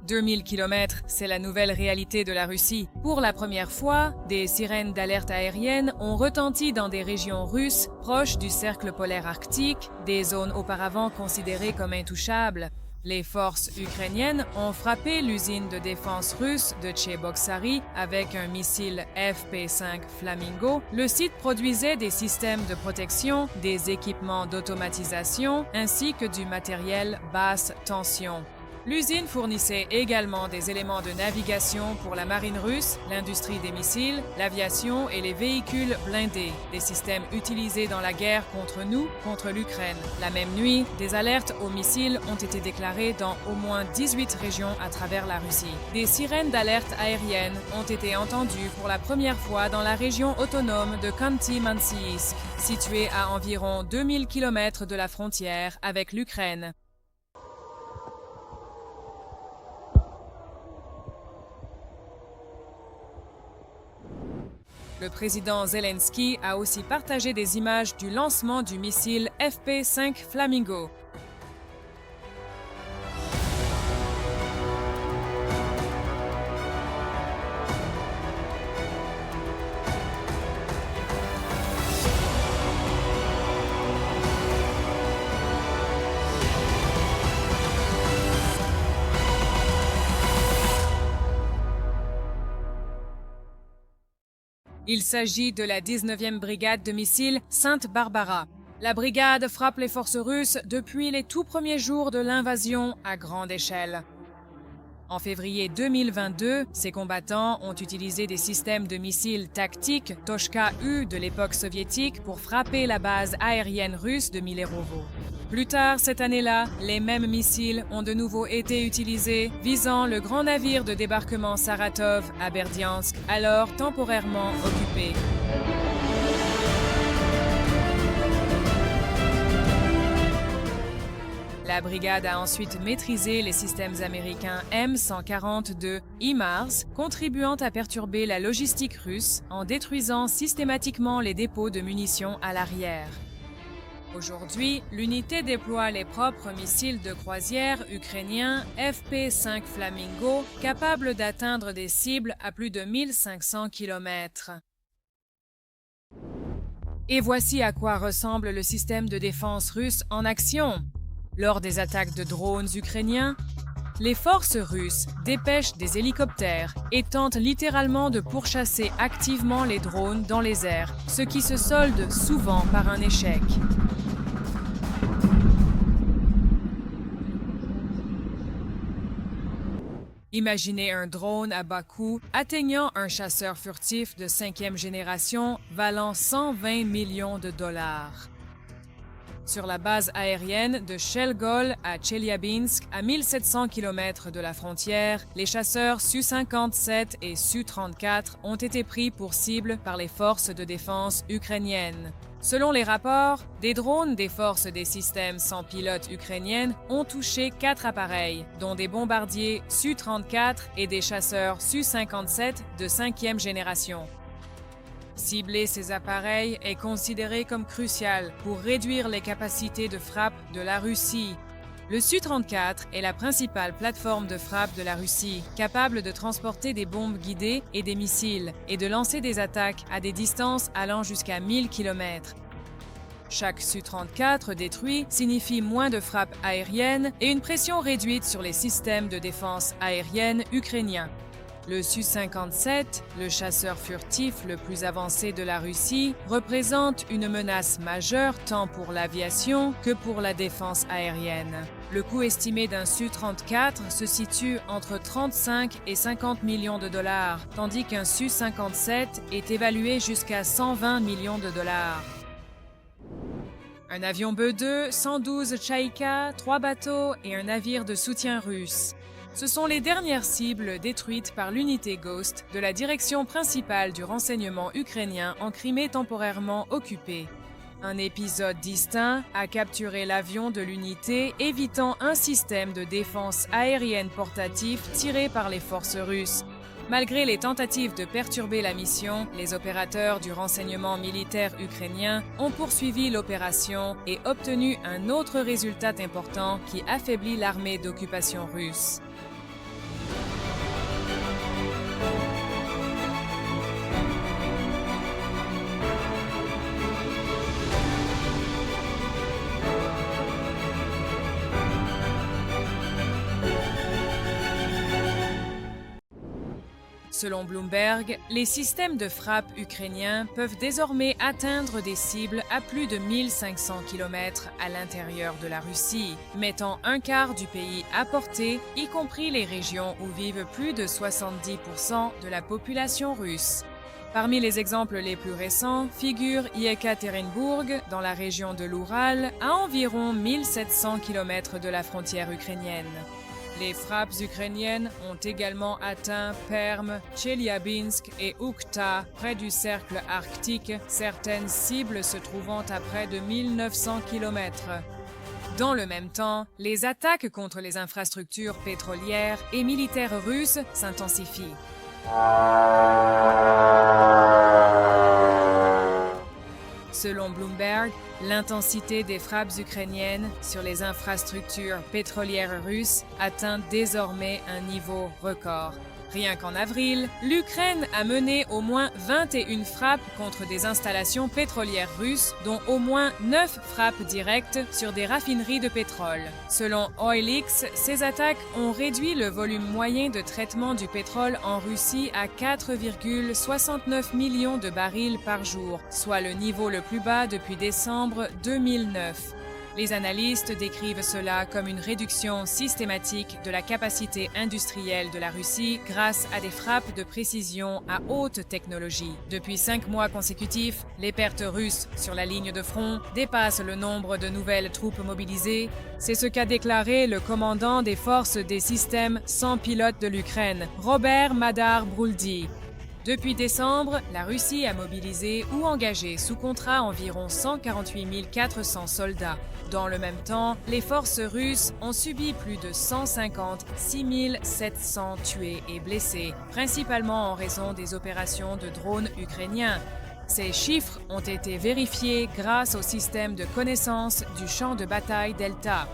2000 km, c'est la nouvelle réalité de la Russie. Pour la première fois, des sirènes d'alerte aérienne ont retenti dans des régions russes proches du cercle polaire arctique, des zones auparavant considérées comme intouchables. Les forces ukrainiennes ont frappé l'usine de défense russe de Tcheboksary avec un missile FP5 Flamingo. Le site produisait des systèmes de protection, des équipements d'automatisation ainsi que du matériel basse tension. L'usine fournissait également des éléments de navigation pour la marine russe, l'industrie des missiles, l'aviation et les véhicules blindés, des systèmes utilisés dans la guerre contre nous, contre l'Ukraine. La même nuit, des alertes aux missiles ont été déclarées dans au moins 18 régions à travers la Russie. Des sirènes d'alerte aérienne ont été entendues pour la première fois dans la région autonome de Khanty-Mansiysk, située à environ 2000 km de la frontière avec l'Ukraine. Le président Zelensky a aussi partagé des images du lancement du missile FP5 Flamingo. Il s'agit de la 19e brigade de missiles Sainte-Barbara. La brigade frappe les forces russes depuis les tout premiers jours de l'invasion à grande échelle. En février 2022, ces combattants ont utilisé des systèmes de missiles tactiques Tochka-U de l'époque soviétique pour frapper la base aérienne russe de Milerovo. Plus tard cette année-là, les mêmes missiles ont de nouveau été utilisés, visant le grand navire de débarquement Saratov à Berdiansk, alors temporairement occupé. La brigade a ensuite maîtrisé les systèmes américains M142 HIMARS, contribuant à perturber la logistique russe en détruisant systématiquement les dépôts de munitions à l'arrière. Aujourd'hui, l'unité déploie les propres missiles de croisière ukrainiens FP5 Flamingo, capables d'atteindre des cibles à plus de 1500 km. Et voici à quoi ressemble le système de défense russe en action. Lors des attaques de drones ukrainiens, les forces russes dépêchent des hélicoptères et tentent littéralement de pourchasser activement les drones dans les airs, ce qui se solde souvent par un échec. Imaginez un drone à bas coût atteignant un chasseur furtif de 5e génération valant 120 millions de dollars. Sur la base aérienne de Shelgol à Chelyabinsk, à 1700 km de la frontière, les chasseurs Su-57 et Su-34 ont été pris pour cible par les forces de défense ukrainiennes. Selon les rapports, des drones des forces des systèmes sans pilote ukrainiennes ont touché 4 appareils, dont des bombardiers Su-34 et des chasseurs Su-57 de 5e génération. Cibler ces appareils est considéré comme crucial pour réduire les capacités de frappe de la Russie. Le Su-34 est la principale plateforme de frappe de la Russie, capable de transporter des bombes guidées et des missiles, et de lancer des attaques à des distances allant jusqu'à 1000 km. Chaque Su-34 détruit signifie moins de frappes aériennes et une pression réduite sur les systèmes de défense aérienne ukrainiens. Le Su-57, le chasseur furtif le plus avancé de la Russie, représente une menace majeure tant pour l'aviation que pour la défense aérienne. Le coût estimé d'un Su-34 se situe entre 35 et 50 millions de dollars, tandis qu'un Su-57 est évalué jusqu'à 120 millions de dollars. Un avion Be-2, 112 Chaïka, 3 bateaux et un navire de soutien russe. Ce sont les dernières cibles détruites par l'unité Ghost de la direction principale du renseignement ukrainien en Crimée temporairement occupée. Un épisode distinct a capturé l'avion de l'unité, évitant un système de défense aérienne portatif tiré par les forces russes. Malgré les tentatives de perturber la mission, les opérateurs du renseignement militaire ukrainien ont poursuivi l'opération et obtenu un autre résultat important qui affaiblit l'armée d'occupation russe. Selon Bloomberg, les systèmes de frappe ukrainiens peuvent désormais atteindre des cibles à plus de 1500 km à l'intérieur de la Russie, mettant un quart du pays à portée, y compris les régions où vivent plus de 70% de la population russe. Parmi les exemples les plus récents figure Yekaterinbourg, dans la région de l'Oural, à environ 1700 km de la frontière ukrainienne. Les frappes ukrainiennes ont également atteint Perm, Tcheliabinsk et Oukhta, près du cercle arctique, certaines cibles se trouvant à près de 1900 km. Dans le même temps, les attaques contre les infrastructures pétrolières et militaires russes s'intensifient. Selon Bloomberg, l'intensité des frappes ukrainiennes sur les infrastructures pétrolières russes atteint désormais un niveau record. Rien qu'en avril, l'Ukraine a mené au moins 21 frappes contre des installations pétrolières russes, dont au moins 9 frappes directes sur des raffineries de pétrole. Selon OilX, ces attaques ont réduit le volume moyen de traitement du pétrole en Russie à 4,69 millions de barils par jour, soit le niveau le plus bas depuis décembre 2009. Les analystes décrivent cela comme une réduction systématique de la capacité industrielle de la Russie grâce à des frappes de précision à haute technologie. Depuis 5 mois consécutifs, les pertes russes sur la ligne de front dépassent le nombre de nouvelles troupes mobilisées. C'est ce qu'a déclaré le commandant des forces des systèmes sans pilote de l'Ukraine, Robert Madar-Brouldy. Depuis décembre, la Russie a mobilisé ou engagé sous contrat environ 148 400 soldats. Dans le même temps, les forces russes ont subi plus de 156 700 tués et blessés, principalement en raison des opérations de drones ukrainiens. Ces chiffres ont été vérifiés grâce au système de connaissance du champ de bataille Delta.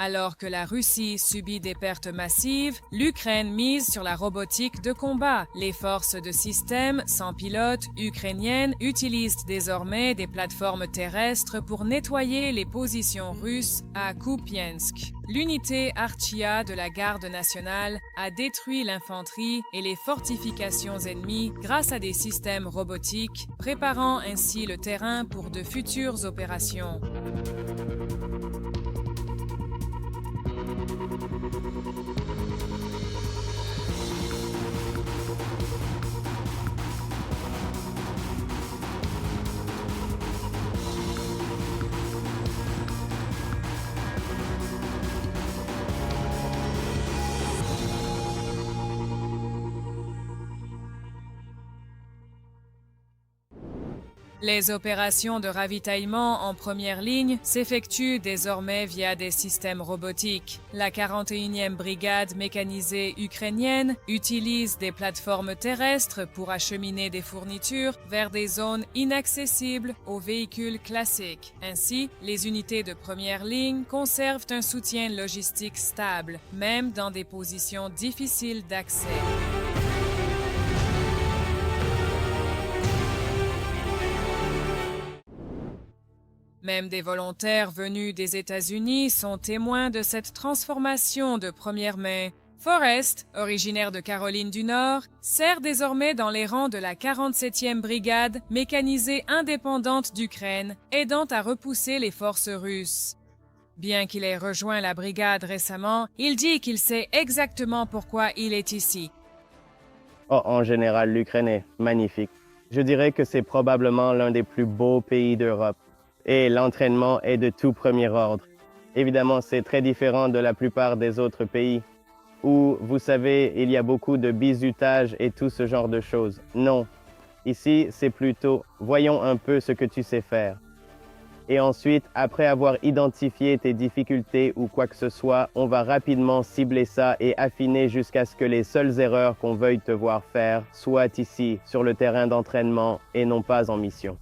Alors que la Russie subit des pertes massives, l'Ukraine mise sur la robotique de combat. Les forces de système sans pilote ukrainiennes utilisent désormais des plateformes terrestres pour nettoyer les positions russes à Kupiansk. L'unité Archia de la garde nationale a détruit l'infanterie et les fortifications ennemies grâce à des systèmes robotiques, préparant ainsi le terrain pour de futures opérations. Les opérations de ravitaillement en première ligne s'effectuent désormais via des systèmes robotiques. La 41e brigade mécanisée ukrainienne utilise des plateformes terrestres pour acheminer des fournitures vers des zones inaccessibles aux véhicules classiques. Ainsi, les unités de première ligne conservent un soutien logistique stable, même dans des positions difficiles d'accès. Même des volontaires venus des États-Unis sont témoins de cette transformation de première main. Forrest, originaire de Caroline du Nord, sert désormais dans les rangs de la 47e brigade mécanisée indépendante d'Ukraine, aidant à repousser les forces russes. Bien qu'il ait rejoint la brigade récemment, il dit qu'il sait exactement pourquoi il est ici. En général, l'Ukraine est magnifique. Je dirais que c'est probablement l'un des plus beaux pays d'Europe. Et l'entraînement est de tout premier ordre. Évidemment, c'est très différent de la plupart des autres pays, où, vous savez, il y a beaucoup de bizutage et tout ce genre de choses. Non, ici, c'est plutôt « voyons un peu ce que tu sais faire ». Et ensuite, après avoir identifié tes difficultés ou quoi que ce soit, on va rapidement cibler ça et affiner jusqu'à ce que les seules erreurs qu'on veuille te voir faire soient ici, sur le terrain d'entraînement et non pas en mission.